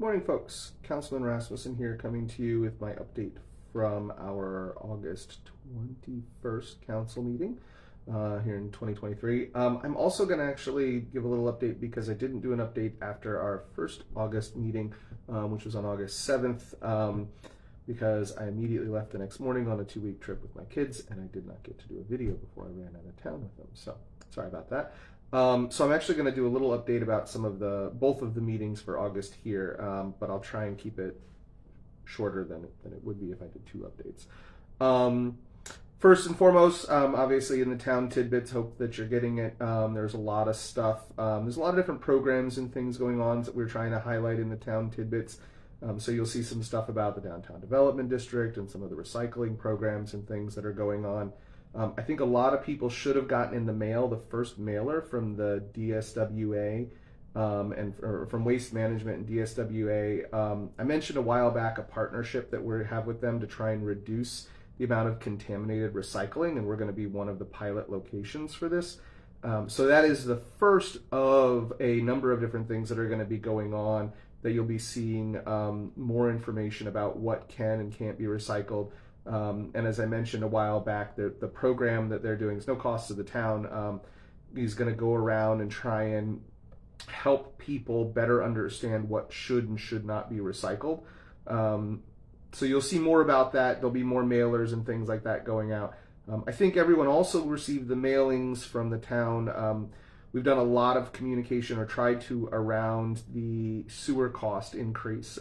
Morning, folks. Councilman Rasmussen here, coming to you with my update from our August 21st council meeting here in 2023. I'm also going to actually give a little update because I didn't do an update after our first August meeting, which was on August 7th, because I immediately left the next morning on a 2-week trip with my kids, and I did not get to do a video before I ran out of town with them. So sorry about that. So I'm actually going to do a little update about both of the meetings for August here, but I'll try and keep it shorter than it would be if I did 2 updates. First and foremost, obviously in the town tidbits, hope that you're getting it. There's a lot of stuff. There's a lot of different programs and things going on that we're trying to highlight in the town tidbits. So you'll see some stuff about the Downtown Development District and some of the recycling programs and things that are going on. I think a lot of people should have gotten in the mail the first mailer from the DSWA from Waste Management and DSWA. I mentioned a while back a partnership that we have with them to try and reduce the amount of contaminated recycling, and we're going to be one of the pilot locations for this. So that is the first of a number of different things that are going to be going on that you'll be seeing more information about what can and can't be recycled. And as I mentioned a while back, the program that they're doing is no cost to the town. He's going to go around and try and help people better understand what should and should not be recycled. So you'll see more about that. There'll be more mailers and things like that going out. I think everyone also received the mailings from the town. We've done a lot of communication, or tried to, around the sewer cost increase.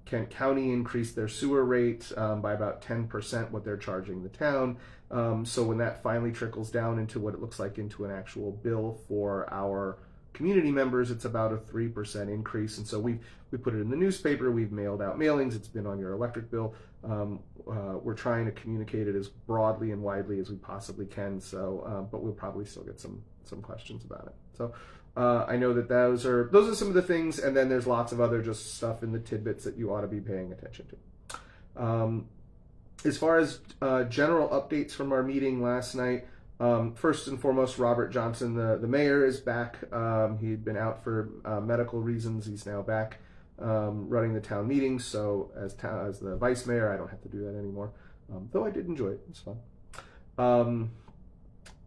Kent County increased their sewer rate by about 10% what they're charging the town. So when that finally trickles down into what it looks like into an actual bill for our community members, it's about a 3% increase. And so we put it in the newspaper, we've mailed out mailings, it's been on your electric bill. We're trying to communicate it as broadly and widely as we possibly can. So, but we'll probably still get some questions about it. So I know that those are some of the things, and then there's lots of other just stuff in the tidbits that you ought to be paying attention to. As far as general updates from our meeting last night, first and foremost, Robert Johnson, the mayor, is back. He'd been out for medical reasons. He's now back running the town meetings. So as the vice mayor, I don't have to do that anymore. Though I did enjoy it. It's fun.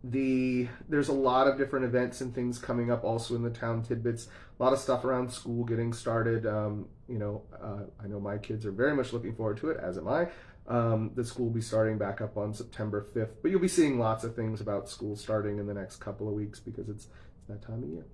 There's a lot of different events and things coming up also in the town tidbits. A lot of stuff around school getting started. I know my kids are very much looking forward to it, as am I. The school will be starting back up on September 5th, but you'll be seeing lots of things about school starting in the next couple of weeks because it's that time of year.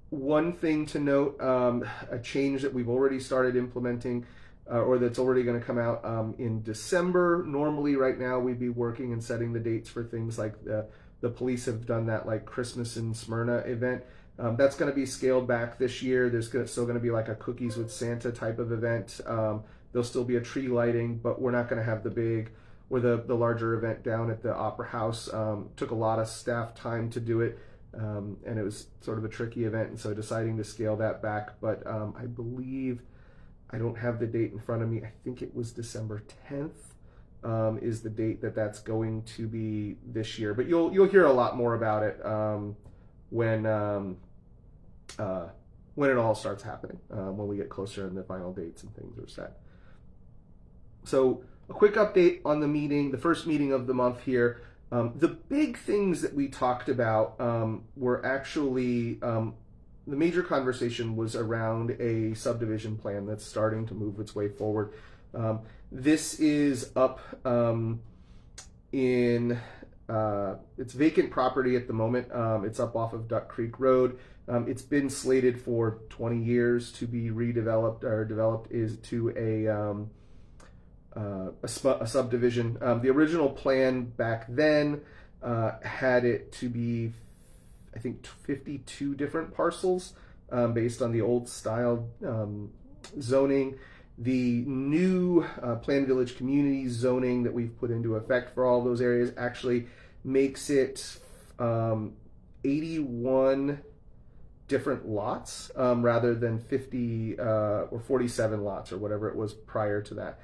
One thing to note, a change that we've already started implementing, or that's already going to come out in December. Normally right now we'd be working and setting the dates for things like the police have done that like Christmas in Smyrna event. That's going to be scaled back this year. There's still going to be like a Cookies with Santa type of event. There'll still be a tree lighting, but we're not going to have the big or the larger event down at the Opera House. Took a lot of staff time to do it, and it was sort of a tricky event, and so deciding to scale that back. But I believe, I don't have the date in front of me, I think it was December 10th is the date that's going to be this year. But you'll hear a lot more about it when it all starts happening, when we get closer and the final dates and things are set. So a quick update on the first meeting of the month here. The big things that we talked about were actually, the major conversation was around a subdivision plan that's starting to move its way forward. This is up it's vacant property at the moment. It's up off of Duck Creek Road. It's been slated for 20 years to be redeveloped or developed to a subdivision. The original plan back then had it to be, I think, 52 different parcels based on the old style zoning. The new Planned Village Community zoning that we've put into effect for all those areas actually makes it 81 different lots rather than 50 or 47 lots or whatever it was prior to that.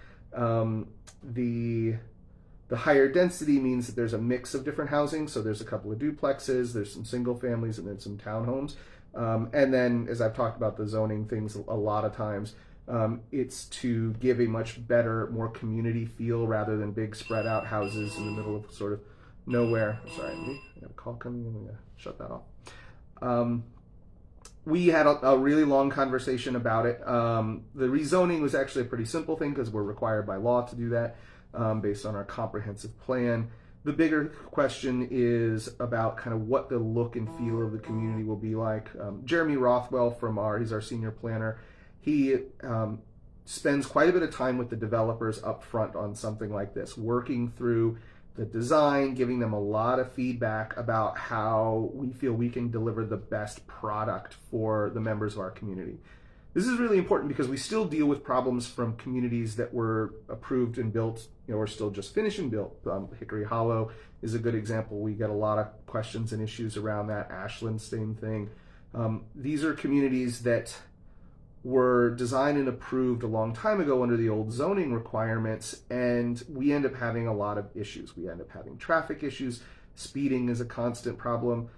The higher density means that there's a mix of different housing. So there's a couple of duplexes, there's some single families, and then some townhomes. And then, as I've talked about the zoning things a lot of times, it's to give a much better, more community feel rather than big spread out houses in the middle of sort of nowhere. Sorry, I have a call coming in. I'm going to shut that off. We had a really long conversation about it. The rezoning was actually a pretty simple thing because we're required by law to do that based on our comprehensive plan. The bigger question is about kind of what the look and feel of the community will be like. Jeremy Rothwell he's our senior planner. He spends quite a bit of time with the developers up front on something like this, working through the design, giving them a lot of feedback about how we feel we can deliver the best product for the members of our community. This is really important because we still deal with problems from communities that were approved and built, or still just finishing built. Hickory Hollow is a good example. We get a lot of questions and issues around that. Ashland, same thing. These are communities that were designed and approved a long time ago under the old zoning requirements, and we end up having a lot of issues. We end up having traffic issues. Speeding is a constant problem.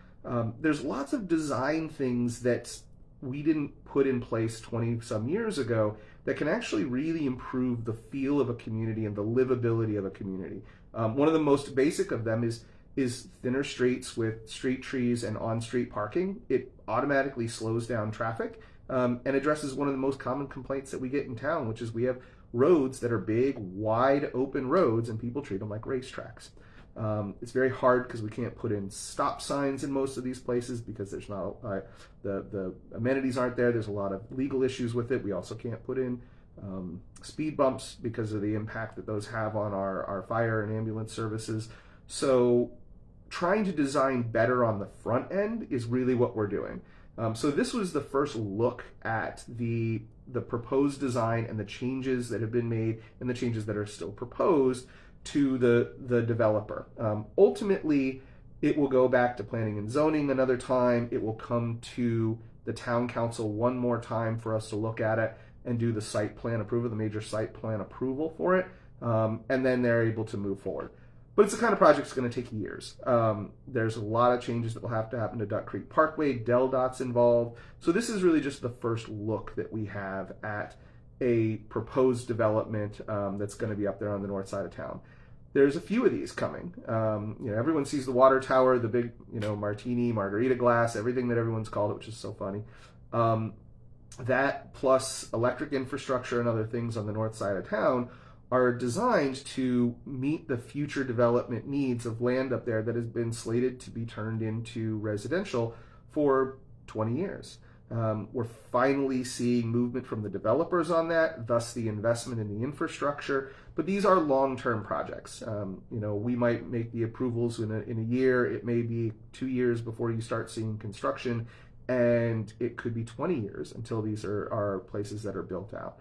There's lots of design things that we didn't put in place 20 some years ago that can actually really improve the feel of a community and the livability of a community. One of the most basic of them is thinner streets with street trees and on-street parking. It automatically slows down traffic and addresses one of the most common complaints that we get in town, which is we have roads that are big, wide open roads and people treat them like racetracks. It's very hard because we can't put in stop signs in most of these places because there's not the amenities aren't there. There's a lot of legal issues with it. We also can't put in speed bumps because of the impact that those have on our fire and ambulance services. So trying to design better on the front end is really what we're doing. So this was the first look at the proposed design and the changes that have been made and the changes that are still proposed to the developer. Ultimately, it will go back to planning and zoning another time. It will come to the town council one more time for us to look at it and do the site plan approval, the major site plan approval for it, and then they're able to move forward. But it's the kind of project that's going to take years. There's a lot of changes that will have to happen to Duck Creek Parkway. DelDOT's involved. So this is really just the first look that we have at a proposed development that's going to be up there on the north side of town. There's a few of these coming. Everyone sees the water tower, the big, martini, margarita glass, everything that everyone's called it, which is so funny. That plus electric infrastructure and other things on the north side of town are designed to meet the future development needs of land up there that has been slated to be turned into residential for 20 years. We're finally seeing movement from the developers on that, thus the investment in the infrastructure. But these are long-term projects. We might make the approvals in a year. It may be 2 years before you start seeing construction, and it could be 20 years until these are places that are built out.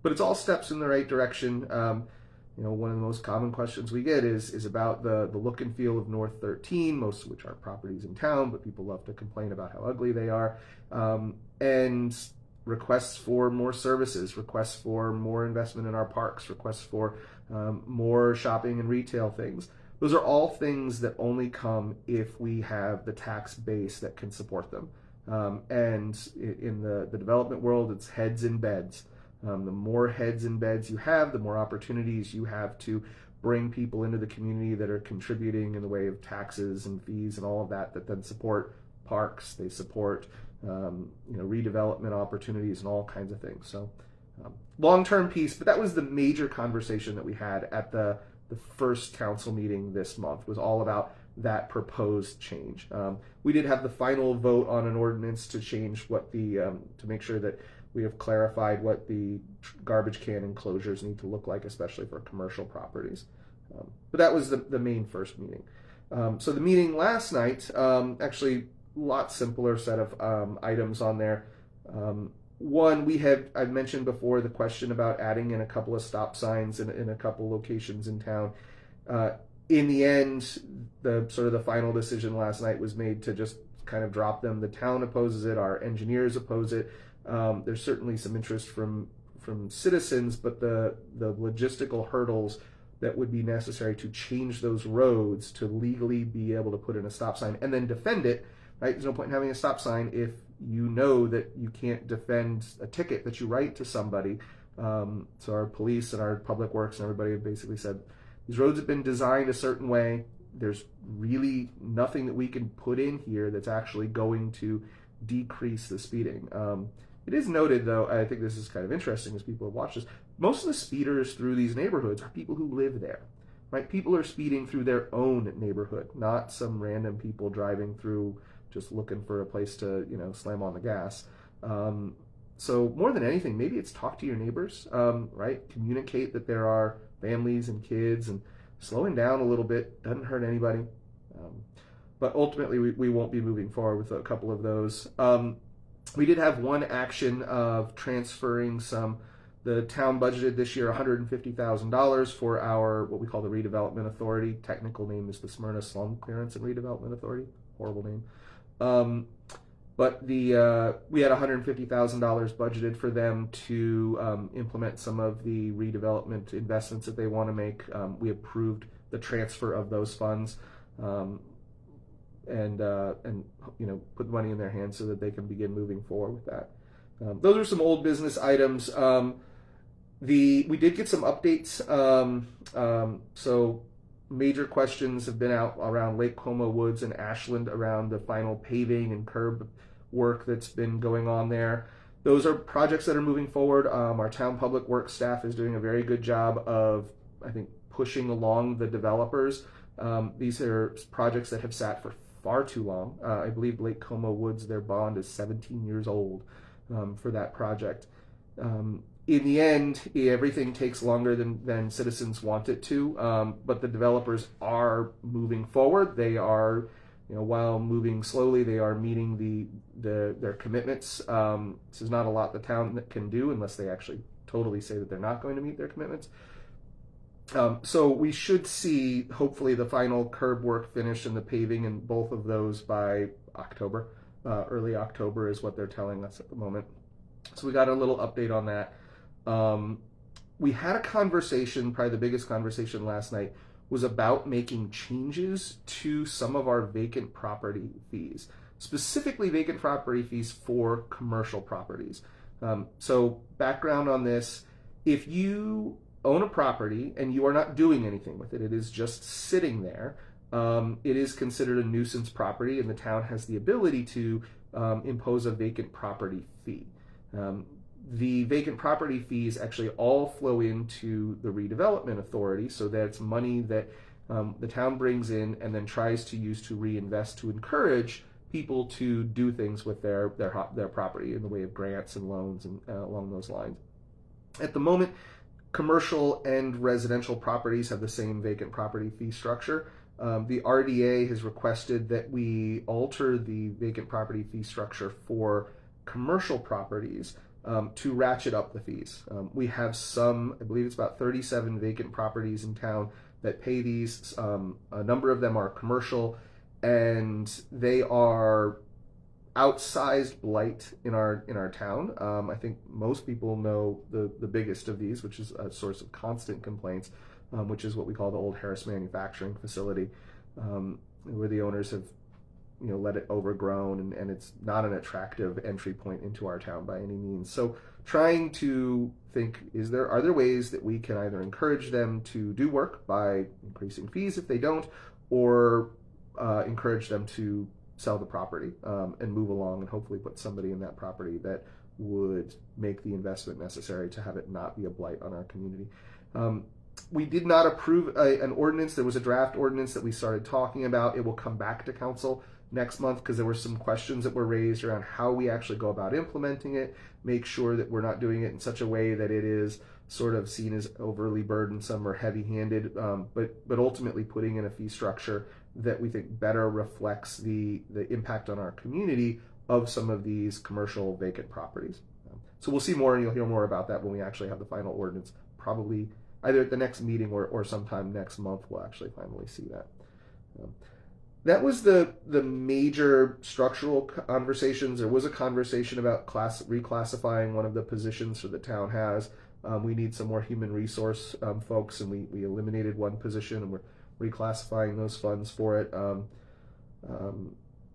But it's all steps in the right direction. One of the most common questions we get is about the look and feel of North 13, most of which are properties in town, but people love to complain about how ugly they are. And requests for more services, requests for more investment in our parks, requests for more shopping and retail things. Those are all things that only come if we have the tax base that can support them. And in the development world, it's heads in beds. The more heads in beds you have, the more opportunities you have to bring people into the community that are contributing in the way of taxes and fees and all of that then support parks, they support redevelopment opportunities and all kinds of things. So long-term piece, but that was the major conversation that we had at the first council meeting this month, was all about that proposed change. We did have the final vote on an ordinance to change what to make sure that we have clarified what the garbage can enclosures need to look like, especially for commercial properties. But that was the main first meeting. So the meeting last night, actually a lot simpler set of items on there. One, I've mentioned before the question about adding in a couple of stop signs in a couple locations in town. In the end, the final decision last night was made to just kind of drop them. The town opposes it, our engineers oppose it. There's certainly some interest from citizens, but the logistical hurdles that would be necessary to change those roads to legally be able to put in a stop sign and then defend it right? There's no point in having a stop sign if you know that you can't defend a ticket that you write to somebody. So our police and our public works and everybody have basically said, these roads have been designed a certain way. There's really nothing that we can put in here that's actually going to decrease the speeding. It is noted, though, I think this is kind of interesting as people have watched this, most of the speeders through these neighborhoods are people who live there, right? People are speeding through their own neighborhood, not some random people driving through just looking for a place to, slam on the gas. So more than anything, maybe it's talk to your neighbors, right? Communicate that there are families and kids, and slowing down a little bit doesn't hurt anybody. But ultimately, we won't be moving forward with a couple of those. We did have one action of transferring the town budgeted this year $150,000 for our, what we call the Redevelopment Authority. Technical name is the Smyrna Slum Clearance and Redevelopment Authority. Horrible name. But we had $150,000 budgeted for them to implement some of the redevelopment investments that they want to make. We approved the transfer of those funds, and put the money in their hands so that they can begin moving forward with that. Those are some old business items. We did get some updates. So major questions have been out around Lake Como Woods and Ashland around the final paving and curb work that's been going on there. Those are projects that are moving forward. Our town public works staff is doing a very good job of, I think, pushing along the developers. These are projects that have sat for far too long. I believe Lake Como Woods, their bond is 17 years old for that project. In the end, everything takes longer than citizens want it to, but the developers are moving forward. They are, while moving slowly, they are meeting their commitments. This is not a lot the town can do unless they actually totally say that they're not going to meet their commitments. So we should see, hopefully, the final curb work finished and the paving in both of those by October. Early October is what they're telling us at the moment. So we got a little update on that. We had a conversation, probably the biggest conversation last night, was about making changes to some of our vacant property fees, specifically vacant property fees for commercial properties. So background on this, if you own a property and you are not doing anything with it, it is just sitting there, it is considered a nuisance property, and the town has the ability to impose a vacant property fee. The vacant property fees actually all flow into the redevelopment authority, so that's money that the town brings in and then tries to use to reinvest to encourage people to do things with their property in the way of grants and loans and along those lines. At the moment, commercial and residential properties have the same vacant property fee structure. The RDA has requested that we alter the vacant property fee structure for commercial properties to ratchet up the fees. We have I believe it's about 37 vacant properties in town that pay these. A number of them are commercial, and they are outsized blight in our town. I think most people know the biggest of these, which is a source of constant complaints, which is what we call the old Harris Manufacturing Facility, where the owners have let it overgrown, and it's not an attractive entry point into our town by any means. So trying to think, are there ways that we can either encourage them to do work by increasing fees if they don't, or encourage them to sell the property and move along and hopefully put somebody in that property that would make the investment necessary to have it not be a blight on our community. We did not approve an ordinance. There was a draft ordinance that we started talking about. It will come back to council next month because there were some questions that were raised around how we actually go about implementing it, make sure that we're not doing it in such a way that it is sort of seen as overly burdensome or heavy-handed, but ultimately putting in a fee structure that we think better reflects the impact on our community of some of these commercial vacant properties. So we'll see more, and you'll hear more about that when we actually have the final ordinance, probably either at the next meeting or sometime next month. We'll actually finally see that. That was the major structural conversations. There was a conversation about reclassifying one of the positions that the town has. We need some more human resource folks, and we eliminated one position, and we're reclassifying those funds for it.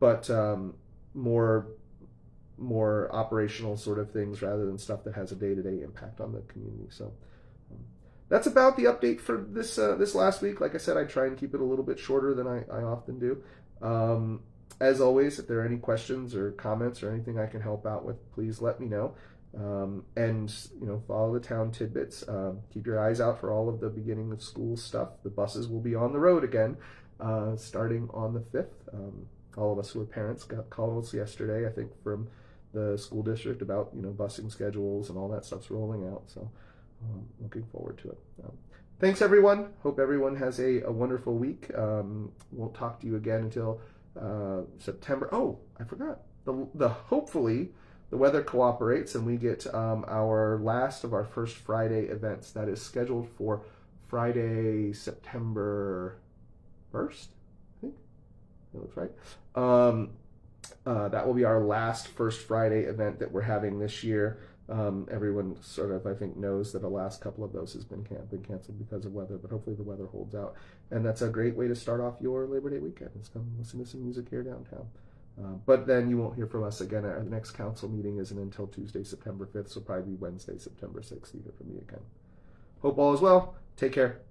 but more operational sort of things rather than stuff that has a day-to-day impact on the community. So that's about the update for this last week. Like I said, I try and keep it a little bit shorter than I often do. As always, if there are any questions or comments or anything I can help out with, please let me know. And follow the town tidbits. Keep your eyes out for all of the beginning of school stuff. The buses will be on the road again, starting on the 5th. All of us who are parents got calls yesterday, I think, from the school district about busing schedules and all that stuff's rolling out. So looking forward to it. Thanks everyone. Hope everyone has a wonderful week. Won't talk to you again until September. Oh, I forgot. The hopefully the weather cooperates and we get our last of our first Friday events. That is scheduled for Friday, September 1st. I think that looks right. That will be our last First Friday event that we're having this year. Everyone sort of, I think, knows that the last couple of those has been canceled because of weather, but hopefully the weather holds out. And that's a great way to start off your Labor Day weekend, is come listen to some music here downtown. But then you won't hear from us again. Our next council meeting isn't until Tuesday, September 5th, so probably Wednesday, September 6th, you hear from me again. Hope all is well. Take care.